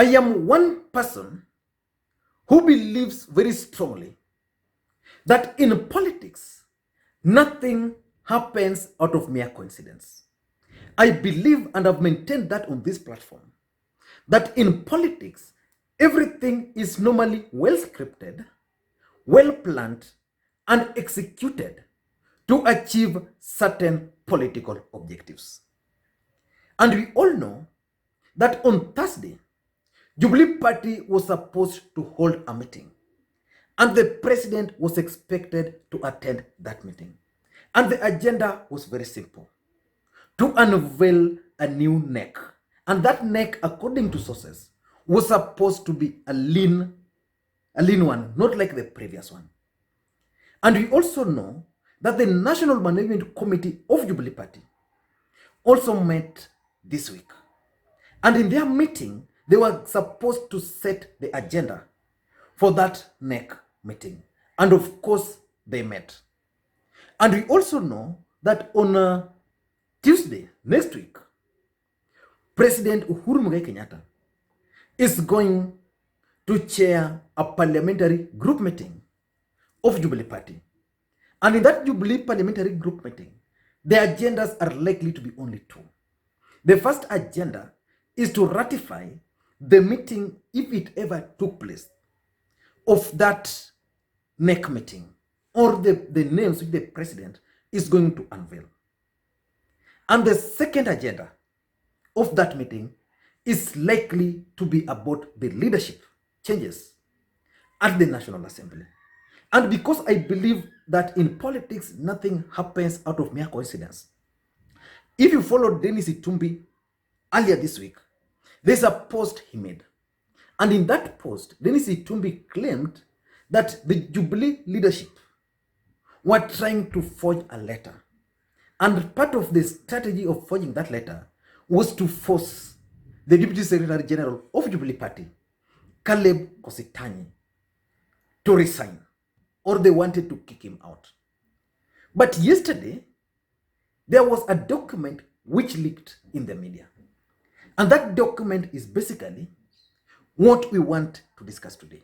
I am one person who believes very strongly that in politics, nothing happens out of mere coincidence. I believe and have maintained that on this platform, that in politics, everything is normally well scripted, well planned, and executed to achieve certain political objectives. And we all know that on Thursday, Jubilee Party was supposed to hold a meeting, and the president was expected to attend that meeting. And the agenda was very simple: to unveil a new neck. And that neck, according to sources, was supposed to be a lean one, not like the previous one. And we also know that the National Management Committee of Jubilee Party also met this week. And in their meeting, they were supposed to set the agenda for that neck meeting. And of course, they met. And we also know that on Tuesday, next week, President Uhuru Kenyatta is going to chair a parliamentary group meeting of Jubilee Party. And in that Jubilee parliamentary group meeting, the agendas are likely to be only two. The first agenda is to ratify the meeting, if it ever took place, of that neck meeting, or the names which the president is going to unveil. And the second agenda of that meeting is likely to be about the leadership changes at the National Assembly. And because I believe that in politics, nothing happens out of mere coincidence. If you followed Dennis Itumbi earlier this week, there's a post he made. And in that post, Dennis Itumbi claimed that the Jubilee leadership were trying to forge a letter. And part of the strategy of forging that letter was to force the Deputy Secretary General of Jubilee Party, Caleb Kositanyi, to resign, or they wanted to kick him out. But yesterday, there was a document which leaked in the media. And that document is basically what we want to discuss today.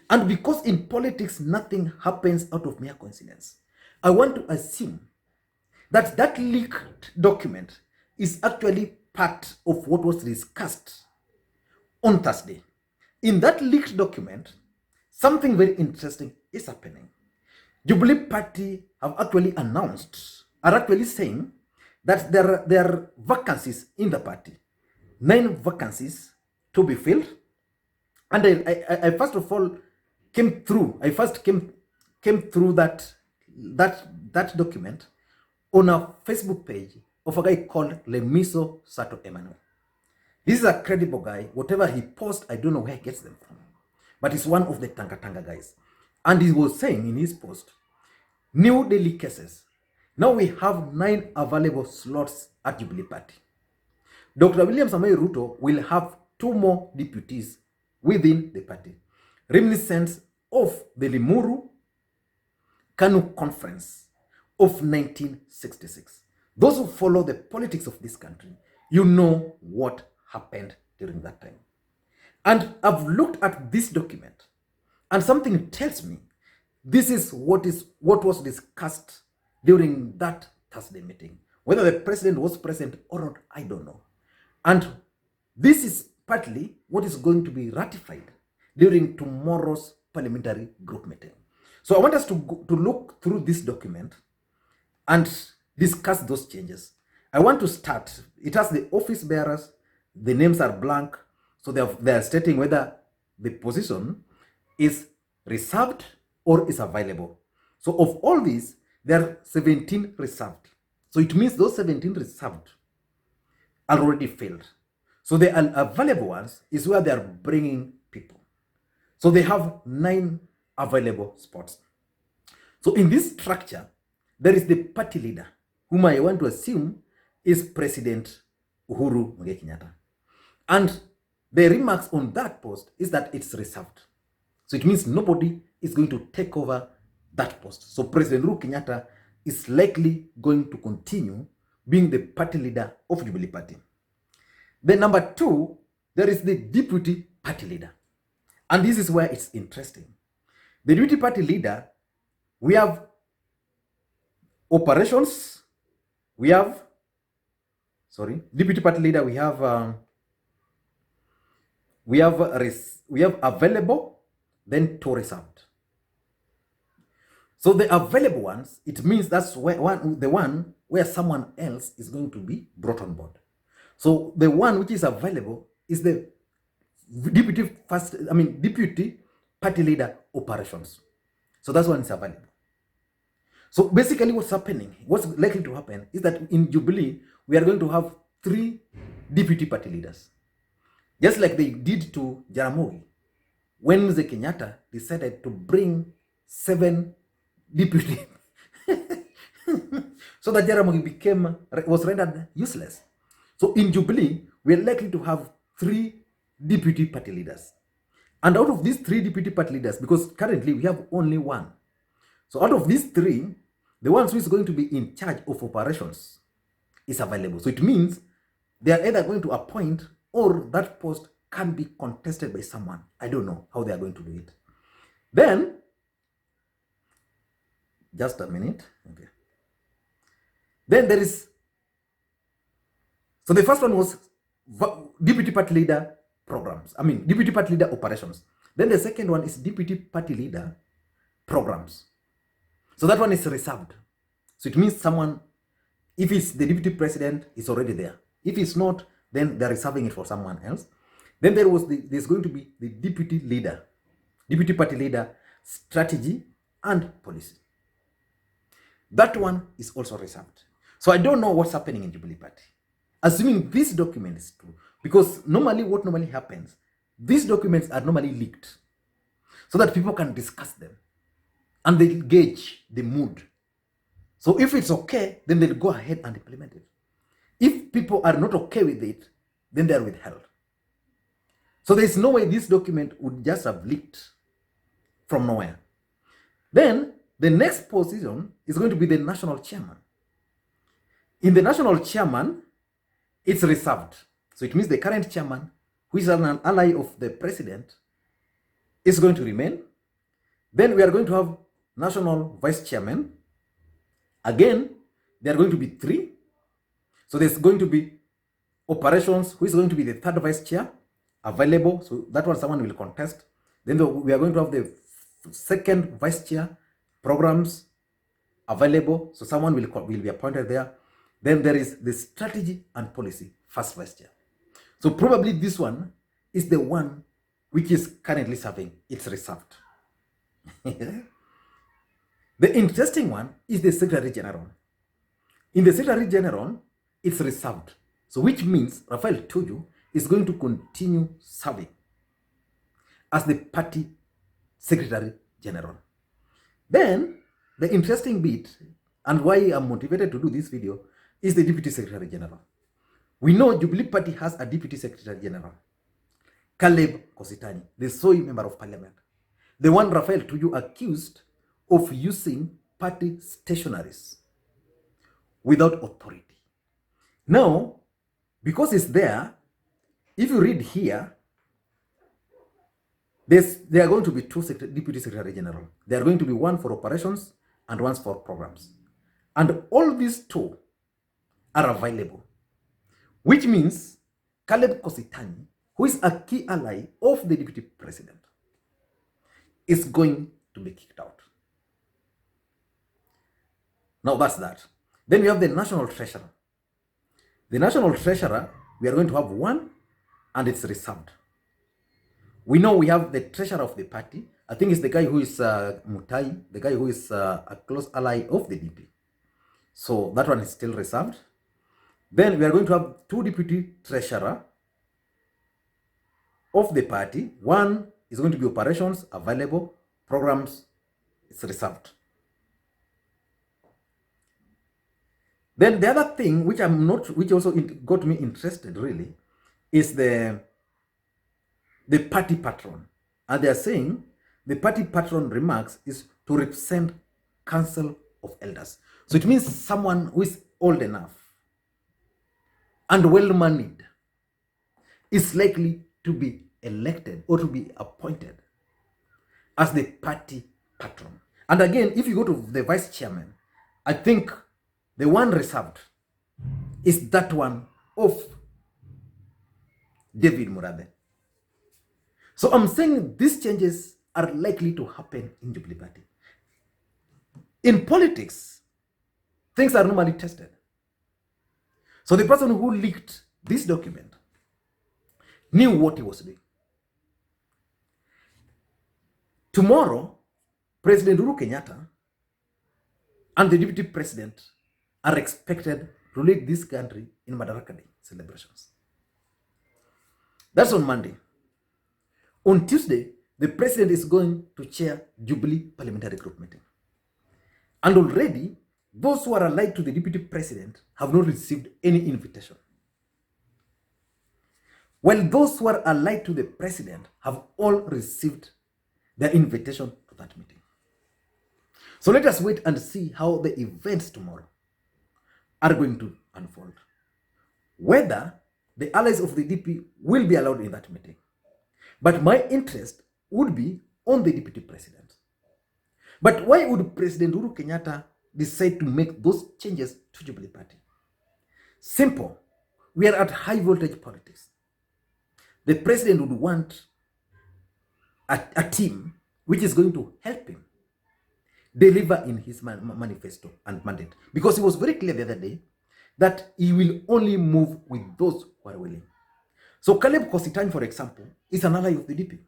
And because in politics, nothing happens out of mere coincidence, I want to assume that that leaked document is actually part of what was discussed on Thursday. In that leaked document, something very interesting is happening. Jubilee Party have actually announced, are actually saying that there are vacancies in the party, 9 vacancies to be filled. And I first of all came through that document on a Facebook page of a guy called Lemiso Sato Emmanuel. This is a credible guy. Whatever he posts, I don't know where he gets them from, but he's one of the Tanga guys. And he was saying in his post, new daily cases. Now we have 9 available slots at Jubilee Party. Dr. William Samoei Ruto will have 2 more deputies within the party, reminiscent of the Limuru Kanu Conference of 1966. Those who follow the politics of this country, you know what happened during that time. And I've looked at this document, and something tells me this is what was discussed during that Thursday meeting. Whether the president was present or not, I don't know. And this is partly what is going to be ratified during tomorrow's parliamentary group meeting. So I want us to look through this document and discuss those changes. I want to start. It has the office bearers. The names are blank. So they are stating whether the position is reserved or is available. So of all these, there are 17 reserved. So it means those 17 reserved are already filled. So the available ones is where they are bringing people. So they have 9 available spots. So in this structure, there is the party leader, whom I want to assume is President Uhuru Kenyatta. And the remarks on that post is that it's reserved. So it means nobody is going to take over that post. So President Uhuru Kenyatta is likely going to continue being the party leader of Jubilee Party. Then number 2 there is the deputy party leader. And this is where it's interesting. The deputy party leader, we have operations, we have, deputy party leader, we have available, then to reserved. So the available ones, it means that's the one where someone else is going to be brought on board. So the one which is available is the deputy party leader operations. So that's one is available. So basically what's likely to happen is that in Jubilee, we are going to have 3 deputy party leaders. Just like they did to Jaramogi, when the Kenyatta decided to bring 7 deputy so that Jaramogi was rendered useless. So in Jubilee, we are likely to have 3 deputy party leaders. And out of these 3 deputy party leaders, because currently we have only 1. So out of these 3, the ones who is going to be in charge of operations is available. So it means they are either going to appoint or that post can be contested by someone. I don't know how they are going to do it. Then, just a minute. Okay. Then there is, so the first one was deputy party leader programs. Deputy party leader operations. Then the second one is deputy party leader programs. So that one is reserved. So it means someone, if it's the deputy president, is already there. If it's not, then they're reserving it for someone else. Then there's going to be the deputy party leader strategy and policy. That one is also reserved. So I don't know what's happening in Jubilee Party. Assuming this document is true, because what normally happens, these documents are normally leaked so that people can discuss them and they gauge the mood. So if it's okay, then they'll go ahead and implement it. If people are not okay with it, then they are withheld. So there's no way this document would just have leaked from nowhere. Then the next position is going to be the national chairman. In the national chairman, it's reserved. So it means the current chairman, who is an ally of the president, is going to remain. Then we are going to have national vice chairman. Again, there are going to be 3. So there's going to be operations, who is going to be the 3rd vice chair, available. So that one someone will contest. Then we are going to have the 2nd vice chair, programs, available. So someone will be appointed there. Then there is the strategy and policy, 1st vice chair. So probably this one is the one which is currently serving. It's reserved. The interesting one is the Secretary General. In the Secretary General, it's reserved. So which means Raphael Tuju is going to continue serving as the party Secretary General. Then the interesting bit, and why I'm motivated to do this video, is the Deputy Secretary General. We know Jubilee Party has a Deputy Secretary General, Caleb Kositany, the sole member of parliament, the one Raphael Tuju accused of using party stationaries without authority. Now, because it's there, if you read here, there are going to be 2 Deputy Secretary General. There are going to be one for operations and one for programs. And all these 2 are available, which means Caleb Kositany, who is a key ally of the deputy president, is going to be kicked out. Now that's that. Then we have the national treasurer. The national treasurer, we are going to have 1, and it's reserved. We know we have the treasurer of the party. I think it's the guy who is Mutai, the guy who is a close ally of the DP. So that one is still reserved. Then we are going to have 2 deputy treasurer of the party. One is going to be operations, available, programs, it's reserved. Then the other thing which also got me interested really is the party patron. And they are saying the party patron remarks is to represent Council of Elders. So it means someone who is old enough and well-mannered is likely to be elected or to be appointed as the party patron. And again, if you go to the vice chairman, I think the one reserved is that one of David Murathe. So I'm saying these changes are likely to happen in Jubilee Party. In politics, things are normally tested. So the person who leaked this document knew what he was doing. Tomorrow, President Uhuru Kenyatta and the Deputy President are expected to lead this country in Madaraka Day celebrations. That's on Monday. On Tuesday, the President is going to chair Jubilee Parliamentary Group meeting. And already, those who are allied to the Deputy President have not received any invitation, while those who are allied to the President have all received their invitation to that meeting. So let us wait and see how the events tomorrow are going to unfold. Whether the allies of the DP will be allowed in that meeting. But my interest would be on the Deputy President. But why would President Uhuru Kenyatta decide to make those changes to Jubilee Party? Simple. We are at high voltage politics. The President would want a team which is going to help him deliver in his manifesto and mandate. Because he was very clear the other day that he will only move with those who are willing. So Caleb Kositany, for example, is an ally of the DP.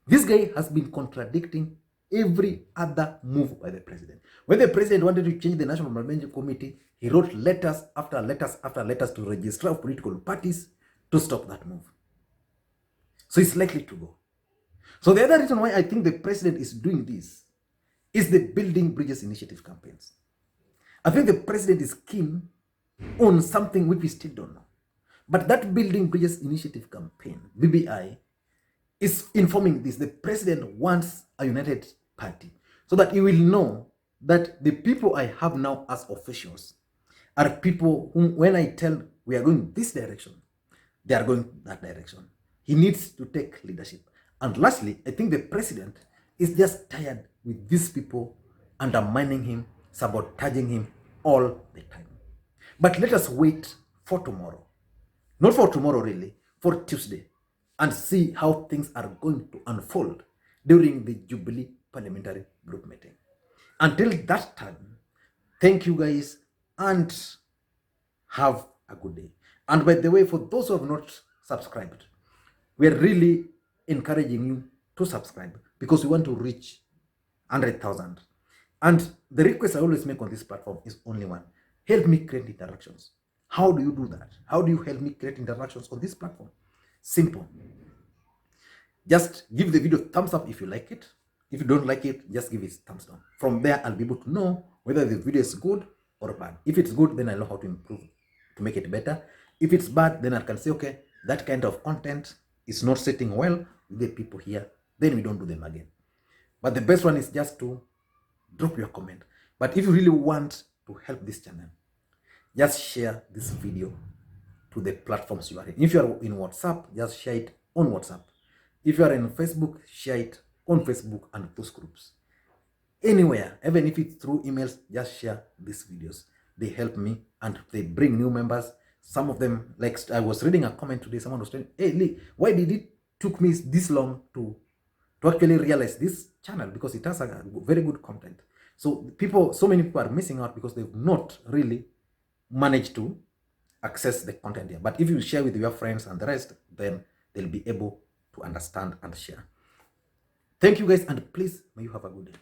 This guy has been contradicting every other move by the president. When the president wanted to change the National Parliamentary Committee, he wrote letters after letters after letters to registrar of political parties to stop that move. So it's likely to go. So the other reason why I think the president is doing this is the Building Bridges Initiative campaigns. I think the president is keen on something which we still don't know. But that Building Bridges Initiative campaign, BBI, is informing this. The president wants a united party so that he will know that the people I have now as officials are people whom, when I tell we are going this direction, they are going that direction. He needs to take leadership. And lastly, I think the president is just tired with these people undermining him, sabotaging him all the time. But let us wait for tomorrow. Not for tomorrow really, for Tuesday, and see how things are going to unfold during the Jubilee Parliamentary Group meeting. Until that time, thank you guys and have a good day. And by the way, for those who have not subscribed, we are really encouraging you to subscribe because we want to reach 100,000. And the request I always make on this platform is only one. Help me create interactions. How do you do that? How do you help me create interactions on this platform? Simple. Just give the video thumbs up if you like it. If you don't like it, just give it thumbs down. From there, I'll be able to know whether the video is good or bad. If it's good, then I'll know how to improve to make it better. If it's bad, then I can say, okay, that kind of content is not sitting well with the people here. Then we don't do them again. But the best one is just to drop your comment. But if you really want to help this channel, just share this video to the platforms you are in. If you are in WhatsApp, just share it on WhatsApp. If you are in Facebook, share it on Facebook and those groups. Anywhere, even if it's through emails, just share these videos. They help me and they bring new members. Some of them, like I was reading a comment today, someone was saying, hey Lee, why did it took me this long to actually realize this channel? Because it has a very good content. So so many people are missing out because they've not really managed to access the content here. But if you share with your friends and the rest, then they'll be able to understand and share. Thank you guys, and please may you have a good day.